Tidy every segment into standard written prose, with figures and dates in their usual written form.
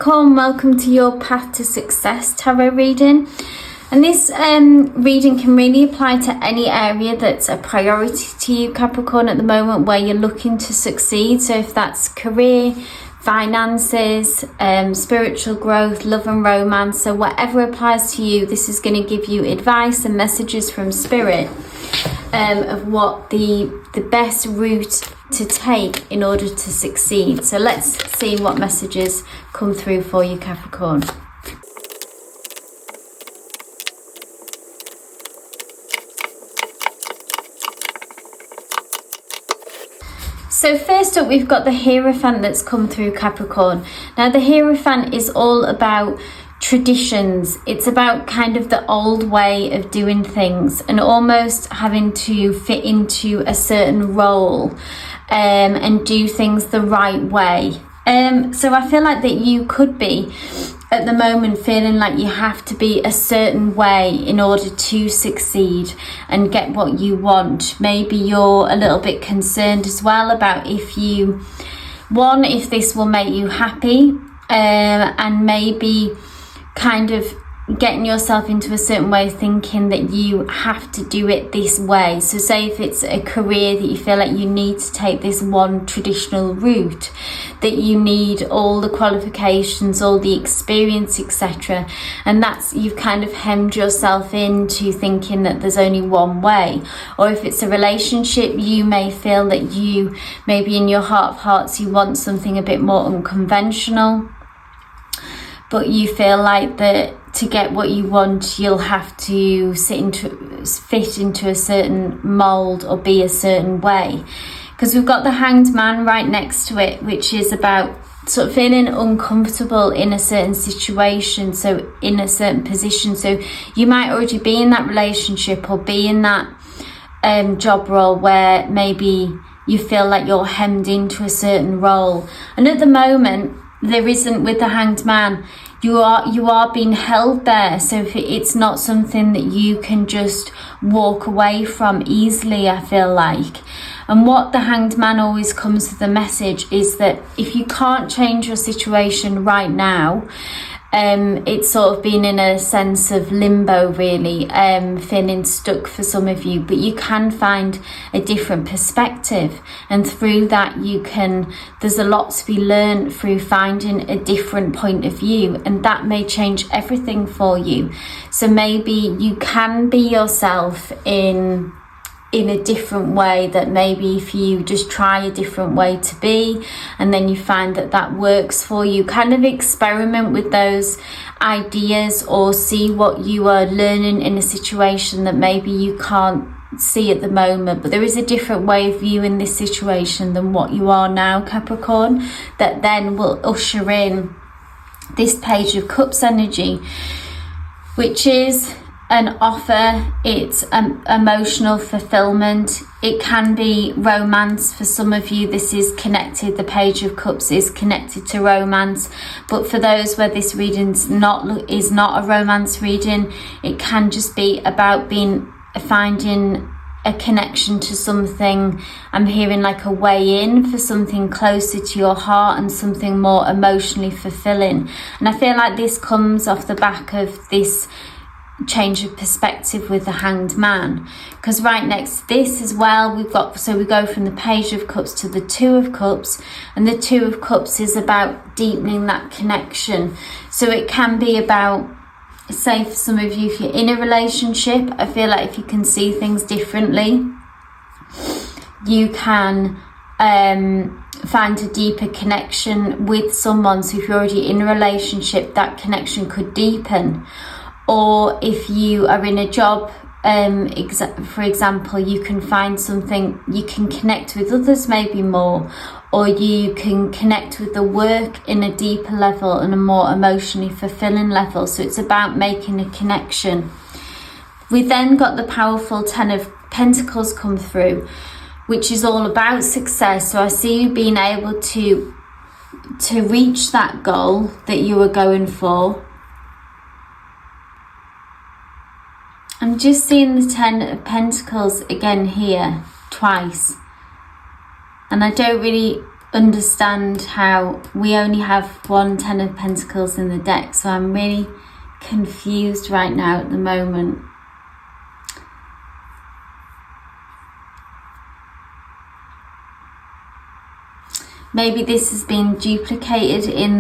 Capricorn, welcome to your Path to Success tarot reading. And this reading can really apply to any area that's a priority to you, Capricorn, at the moment where you're looking to succeed. So if that's career, finances, spiritual growth, love and romance, so whatever applies to you, this is going to give you advice and messages from Spirit of what the best route to take in order to succeed. So let's see what messages come through for you, Capricorn. So first up, we've got the Hierophant that's come through, Capricorn. Now the Hierophant is all about traditions. It's about kind of the old way of doing things and almost having to fit into a certain role and do things the right way. So I feel like that you could be at the moment feeling like you have to be a certain way in order to succeed and get what you want. Maybe you're a little bit concerned as well about if this will make you happy, and maybe kind of getting yourself into a certain way, thinking that you have to do it this way. So say if it's a career that you feel like you need to take this one traditional route, that you need all the qualifications, all the experience, etc. And you've kind of hemmed yourself into thinking that there's only one way. Or if it's a relationship, you may feel that you, maybe in your heart of hearts, you want something a bit more unconventional, but you feel like that to get what you want, you'll have to fit into a certain mold or be a certain way. Because we've got the Hanged Man right next to it, which is about sort of feeling uncomfortable in a certain situation, so in a certain position. So you might already be in that relationship or be in that job role where maybe you feel like you're hemmed into a certain role. And at the moment, there isn't, with the Hanged Man, you are being held there. So it's not something that you can just walk away from easily, I feel like. And what the Hanged Man always comes with the message is that if you can't change your situation right now, it's sort of been in a sense of limbo, really, feeling stuck for some of you, but you can find a different perspective, and through that there's a lot to be learned through finding a different point of view, and that may change everything for you. So maybe you can be yourself in a different way, that maybe if you just try a different way to be and then you find that works for you, kind of experiment with those ideas or see what you are learning in a situation that maybe you can't see at the moment, but there is a different way of viewing this situation than what you are now, Capricorn, that then will usher in this Page of Cups energy, which is an offer. It's emotional fulfillment. It can be romance for some of you. This is connected, the Page of Cups is connected to romance, but for those where this reading is not a romance reading, it can just be about finding a connection to something. I'm hearing like a way in for something closer to your heart and something more emotionally fulfilling. And I feel like this comes off the back of this change of perspective with the Hanged Man, because right next to this as well, we go from the Page of Cups to the Two of Cups, and the Two of Cups is about deepening that connection. So it can be about, say for some of you, if you're in a relationship, I feel like if you can see things differently, you can find a deeper connection with someone. So if you're already in a relationship, that connection could deepen. Or if you are in a job, for example, you can find something, you can connect with others maybe more, or you can connect with the work in a deeper level and a more emotionally fulfilling level. So it's about making a connection. We then got the powerful Ten of Pentacles come through, which is all about success. So I see you being able to reach that goal that you were going for. I'm just seeing the Ten of Pentacles again here twice, and I don't really understand how we only have one Ten of Pentacles in the deck, so I'm really confused right now at the moment. Maybe this has been duplicated in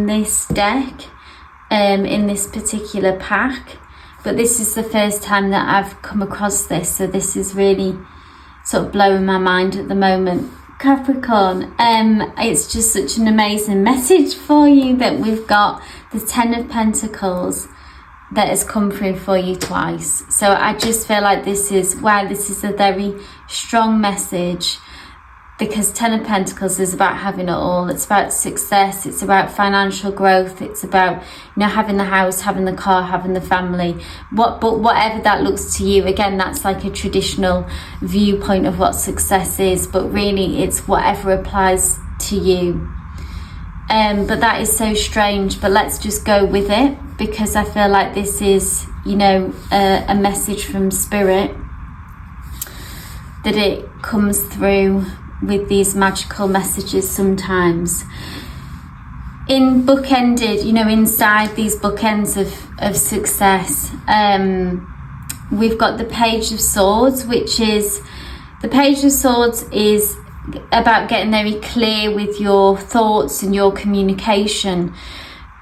this deck, in this particular pack, but this is the first time that I've come across this, so this is really sort of blowing my mind at the moment. Capricorn, it's just such an amazing message for you that we've got the Ten of Pentacles that has come through for you twice. So I just feel like this is a very strong message, because Ten of Pentacles is about having it all. It's about success, it's about financial growth, it's about, you know, having the house, having the car, having the family. But whatever that looks to you, again, that's like a traditional viewpoint of what success is, but really it's whatever applies to you. But that is so strange, but let's just go with it, because I feel like this is, you know, a message from Spirit, that it comes through with these magical messages sometimes. In bookended, you know, inside these bookends of success, we've got the Page of Swords, which is, the Page of Swords is about getting very clear with your thoughts and your communication.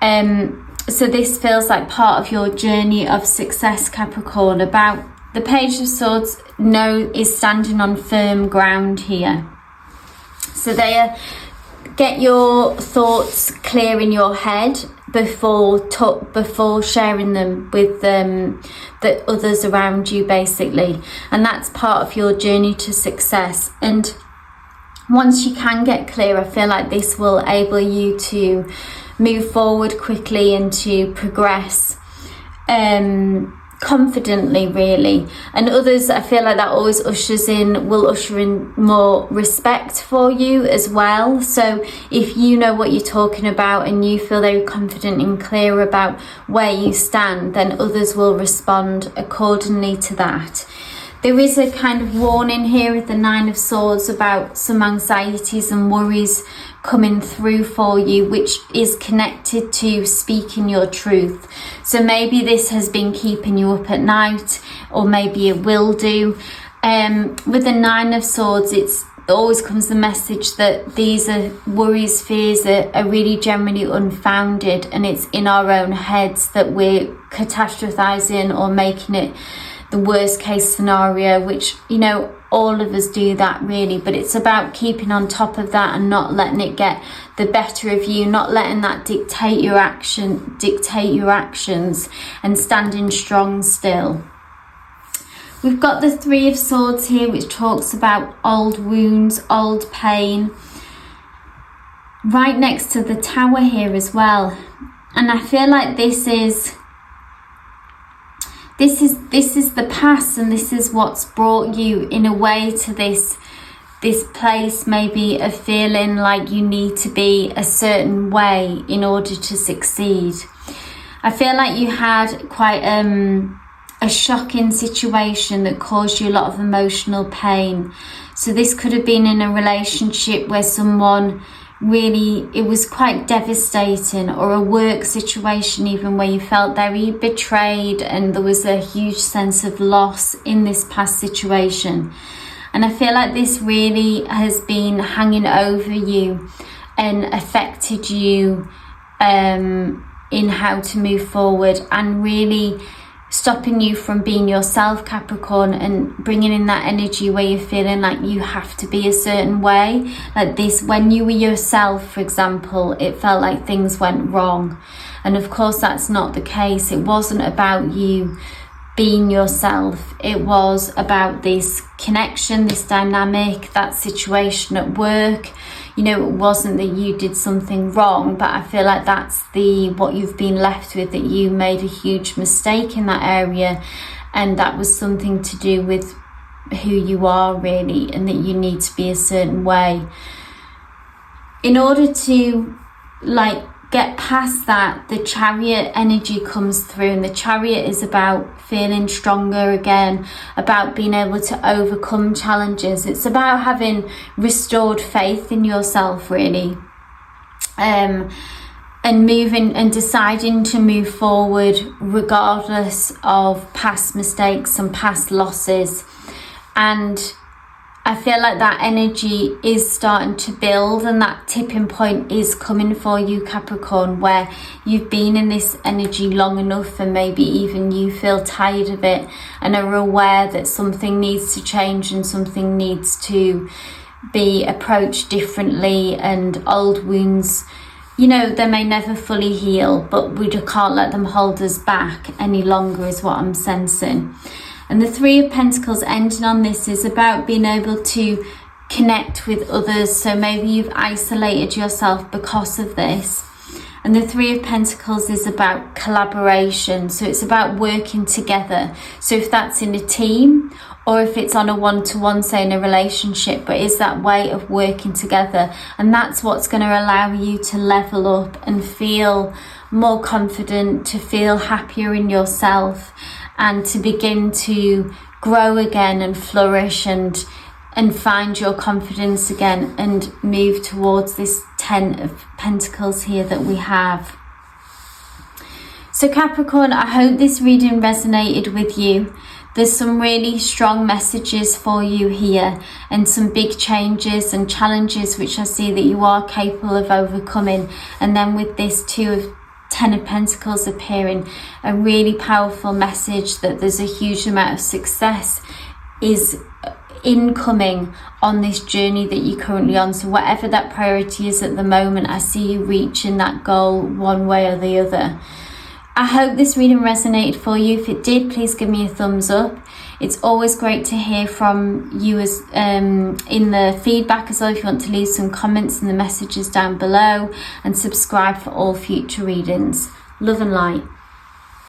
So this feels like part of your journey of success, Capricorn. About the Page of Swords, is standing on firm ground here. So they are, get your thoughts clear in your head before sharing them with the others around you, basically. And that's part of your journey to success. And once you can get clear, I feel like this will enable you to move forward quickly and to progress confidently, really. And others, I feel like that always will usher in more respect for you as well. So if you know what you're talking about and you feel very confident and clear about where you stand, then others will respond accordingly to that. There is a kind of warning here with the Nine of Swords about some anxieties and worries coming through for you, which is connected to speaking your truth. So maybe this has been keeping you up at night, or maybe it will do. With the Nine of Swords, it always comes the message that these are worries, fears are really generally unfounded, and it's in our own heads that we're catastrophizing or making it the worst case scenario, which, you know, all of us do that, really. But it's about keeping on top of that and not letting it get the better of you, not letting that dictate your actions, and standing strong still. We've got the Three of Swords here, which talks about old wounds, old pain, right next to the Tower here as well. And I feel like this is the past, and this is what's brought you in a way to this place, maybe of feeling like you need to be a certain way in order to succeed. I feel like you had quite a shocking situation that caused you a lot of emotional pain. So this could have been in a relationship where someone really, it was quite devastating, or a work situation even where you felt very betrayed and there was a huge sense of loss in this past situation. And I feel like this really has been hanging over you and affected you in how to move forward, and really stopping you from being yourself, Capricorn, and bringing in that energy where you're feeling like you have to be a certain way. Like this, when you were yourself, for example, it felt like things went wrong. And of course, that's not the case. It wasn't about you being yourself. It was about this connection, this dynamic, that situation at work. You know, it wasn't that you did something wrong, but I feel like that's what you've been left with, that you made a huge mistake in that area, and that was something to do with who you are, really, and that you need to be a certain way. In order to, like, get past that, the Chariot energy comes through, and the Chariot is about feeling stronger again, about being able to overcome challenges. It's about having restored faith in yourself, really, and moving and deciding to move forward regardless of past mistakes and past losses. And I feel like that energy is starting to build, and that tipping point is coming for you, Capricorn, where you've been in this energy long enough, and maybe even you feel tired of it and are aware that something needs to change and something needs to be approached differently. And old wounds, you know, they may never fully heal, but we just can't let them hold us back any longer, is what I'm sensing. And the Three of Pentacles ending on this is about being able to connect with others. So maybe you've isolated yourself because of this. And the Three of Pentacles is about collaboration. So it's about working together. So if that's in a team, or if it's on a one-to-one, say in a relationship, but is that way of working together. And that's what's going to allow you to level up and feel more confident, to feel happier in yourself, and to begin to grow again and flourish and find your confidence again and move towards this 10 of Pentacles here that we have. So Capricorn, I hope this reading resonated with you. There's some really strong messages for you here, and some big changes and challenges which I see that you are capable of overcoming. And then with this 10 of Pentacles appearing, a really powerful message that there's a huge amount of success is incoming on this journey that you're currently on. So whatever that priority is at the moment, I see you reaching that goal one way or the other. I hope this reading resonated for you. If it did, please give me a thumbs up. It's always great to hear from you as in the feedback as well, if you want to leave some comments in the messages down below, and subscribe for all future readings. Love and light.